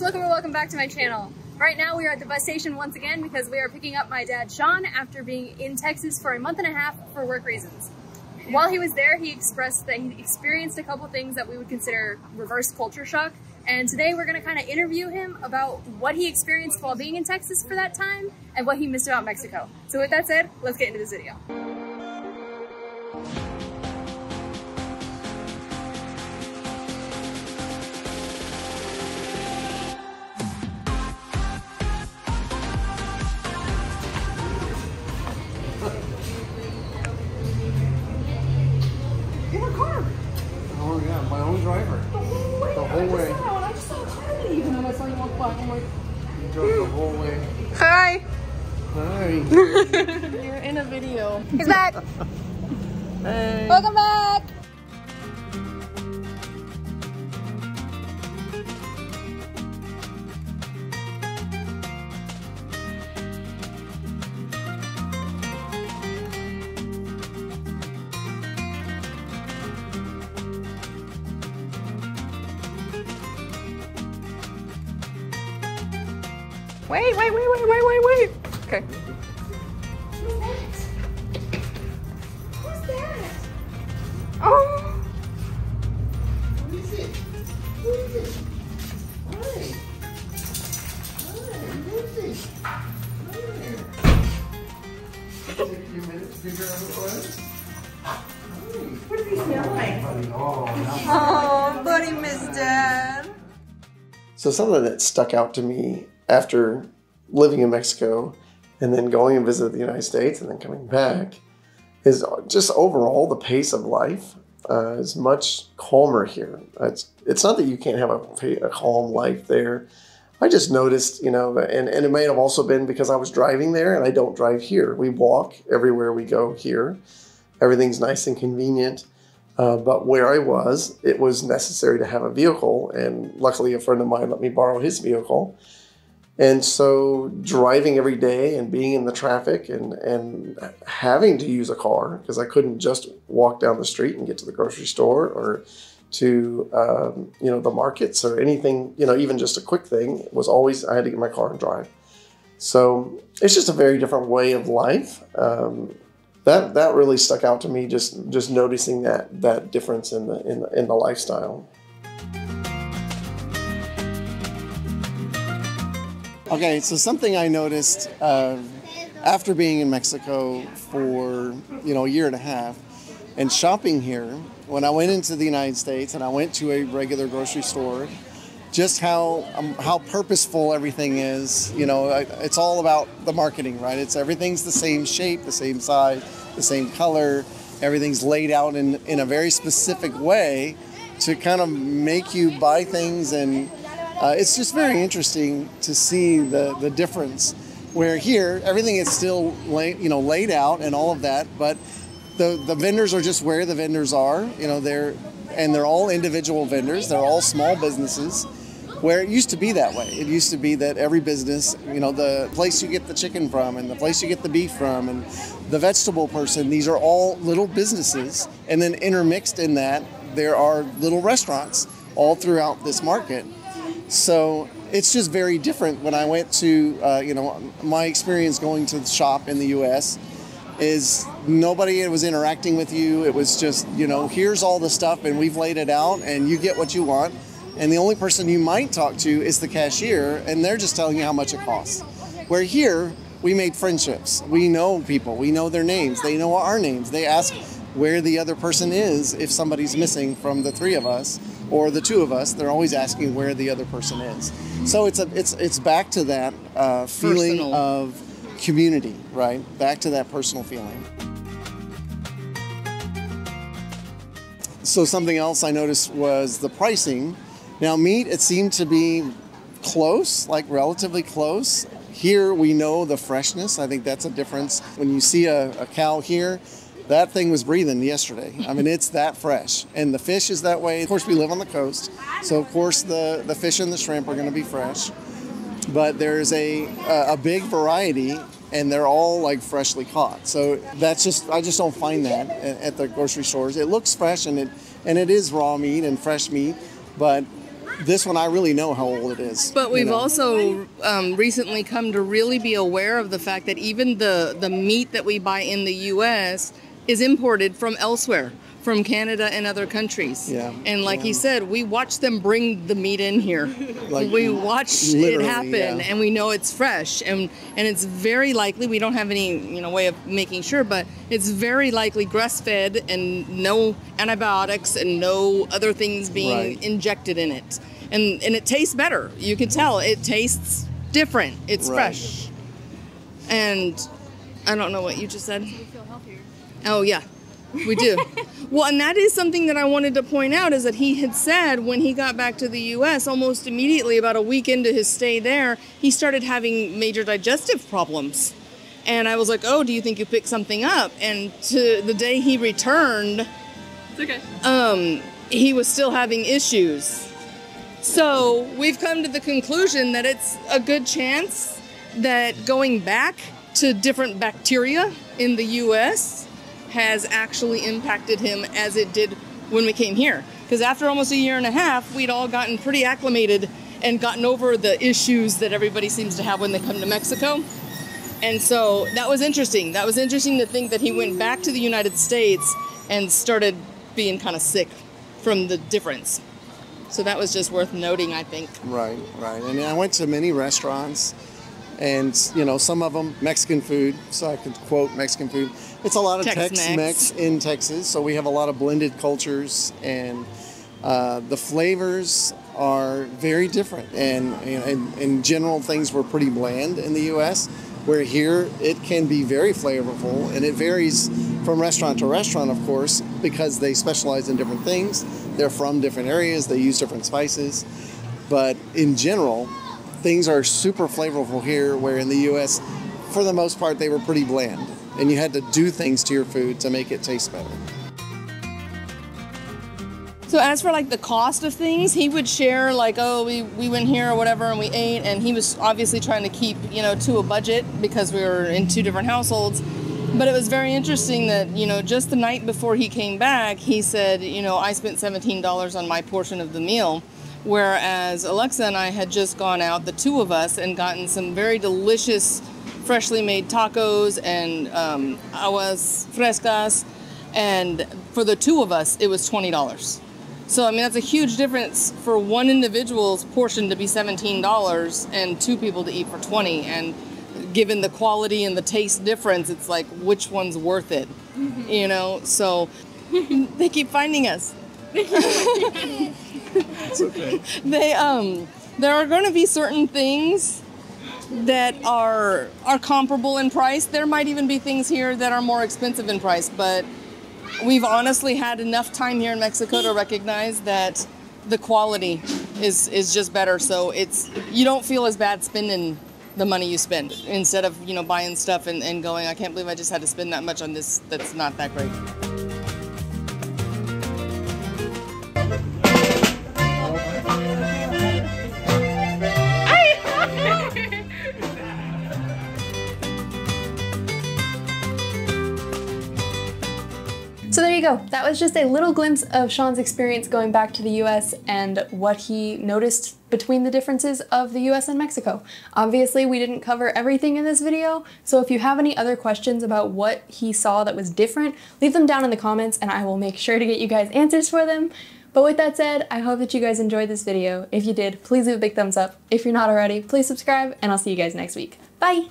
guys, welcome back to my channel. Right now we are at the bus station once again because we are picking up my dad Shawn after being in Texas for a month and a half for work reasons. While he was there, he expressed that he experienced a couple things that we would consider reverse culture shock, and today we're going to kind of interview him about what he experienced while being in Texas for that time and what he missed about Mexico. So with that said, let's get into this video. In a car. Oh yeah, my own driver. The whole way. The whole way. I just saw Charlie even though I saw you walk by. I'm like, You drove the whole way. Hi! Hi. you're in a video. He's back! Hey. Welcome back! Wait. Okay. Who's that? Oh! Who is it? Who is it? Hi. Hi, who is it? Hi. Take a few minutes to figure out who it was. Hi. What does he smell like? Buddy. Oh, now. Oh, buddy, Miss Dad. So something that stuck out to me after living in Mexico and then going and visit the United States and then coming back is just overall the pace of life is much calmer here. It's not that you can't have a calm life there. I just noticed, you know, and it may have also been because I was driving there and I don't drive here. We walk everywhere we go here. Everything's nice and convenient. But where I was, it was necessary to have a vehicle, and luckily a friend of mine let me borrow his vehicle. And so driving every day and being in the traffic and having to use a car, because I couldn't just walk down the street and get to the grocery store or to you know, the markets or anything, you know, even just a quick thing, it was always I had to get my car and drive. So it's just a very different way of life. That really stuck out to me, just noticing that difference in the lifestyle. Okay, so something I noticed after being in Mexico for a year and a half and shopping here, when I went into the United States and I went to a regular grocery store, just how purposeful everything is. You know, it's all about the marketing, right? Everything's the same shape, the same size, the same color. Everything's laid out in a very specific way to kind of make you buy things, and it's just very interesting to see the difference. Where here, everything is still laid out and all of that, but the vendors are just where the vendors are. You know, they're all individual vendors. They're all small businesses. Where it used to be that way. It used to be that every business, you know, the place you get the chicken from and the place you get the beef from and the vegetable person, these are all little businesses. And then intermixed in that, there are little restaurants all throughout this market. So it's just very different. When I went to, you know, my experience going to the shop in the U.S. is nobody was interacting with you. It was just, you know, here's all the stuff and we've laid it out and you get what you want. And the only person you might talk to is the cashier, and they're just telling you how much it costs. Where here, we made friendships. We know people. We know their names. They know our names. They ask where the other person is if somebody's missing from the three of us or the two of us. They're always asking where the other person is. So it's back to that feeling of community, right? Back to that personal feeling. So something else I noticed was the pricing. Now, meat, it seemed to be close, like relatively close. Here, we know the freshness. I think that's a difference. When you see a cow here, that thing was breathing yesterday. I mean, it's that fresh. And the fish is that way. Of course, we live on the coast, so of course the fish and the shrimp are going to be fresh. But there's a big variety, and they're all like freshly caught. So that's just, I just don't find that at the grocery stores. It looks fresh, and it is raw meat and fresh meat, but this one I really know how old it is. But we've you know? also recently come to really be aware of the fact that even the meat that we buy in the U.S. is imported from elsewhere, from Canada and other countries. Yeah. And like he said, we watch them bring the meat in here. Like, we watch it literally, happen, yeah. and we know it's fresh. And it's very likely, we don't have any way of making sure, but it's very likely grass-fed and no antibiotics and no other things being injected in it. And it tastes better. You can tell it tastes different. It's fresh. And I don't know what you just said. We feel healthier. Oh, yeah, we do. Well, and that is something that I wanted to point out, is that he had said when he got back to the U.S., almost immediately, about a week into his stay there, he started having major digestive problems. And I was like, oh, do you think you picked something up? And to the day he returned, It's okay. he was still having issues. So we've come to the conclusion that it's a good chance that going back to different bacteria in the U.S. has actually impacted him as it did when we came here. Because after almost a year and a half, we'd all gotten pretty acclimated and gotten over the issues that everybody seems to have when they come to Mexico. And so that was interesting. That was interesting to think that he went back to the United States and started being kind of sick from the difference. So that was just worth noting, I think. Right. And I went to many restaurants, and some of them Mexican food, so I could quote Mexican food. It's a lot of Tex-Mex in Texas, so we have a lot of blended cultures, and the flavors are very different. And in general, things were pretty bland in the U.S., where here it can be very flavorful, and it varies from restaurant to restaurant, of course, because they specialize in different things. They're from different areas, they use different spices, but in general, things are super flavorful here, where in the U.S., for the most part, they were pretty bland, and you had to do things to your food to make it taste better. So as for like the cost of things, he would share like, oh, we went here or whatever and we ate, and he was obviously trying to keep, to a budget because we were in two different households. But it was very interesting that, just the night before he came back, he said, I spent $17 on my portion of the meal. Whereas Alexa and I had just gone out, the two of us, and gotten some very delicious freshly made tacos and aguas frescas. And for the two of us, it was $20. So, I mean, that's a huge difference for one individual's portion to be $17 and two people to eat for $20. And given the quality and the taste difference, it's like, which one's worth it? So they keep finding us. It's okay. There are going to be certain things that are comparable in price. There might even be things here that are more expensive in price, but we've honestly had enough time here in Mexico to recognize that the quality is just better. So you don't feel as bad spending the money you spend instead of buying stuff and going, I can't believe I just had to spend that much on this that's not that great. So there you go. That was just a little glimpse of Shawn's experience going back to the US and what he noticed between the differences of the US and Mexico. Obviously, we didn't cover everything in this video, so if you have any other questions about what he saw that was different, leave them down in the comments and I will make sure to get you guys answers for them. But with that said, I hope that you guys enjoyed this video. If you did, please leave a big thumbs up. If you're not already, please subscribe, and I'll see you guys next week. Bye!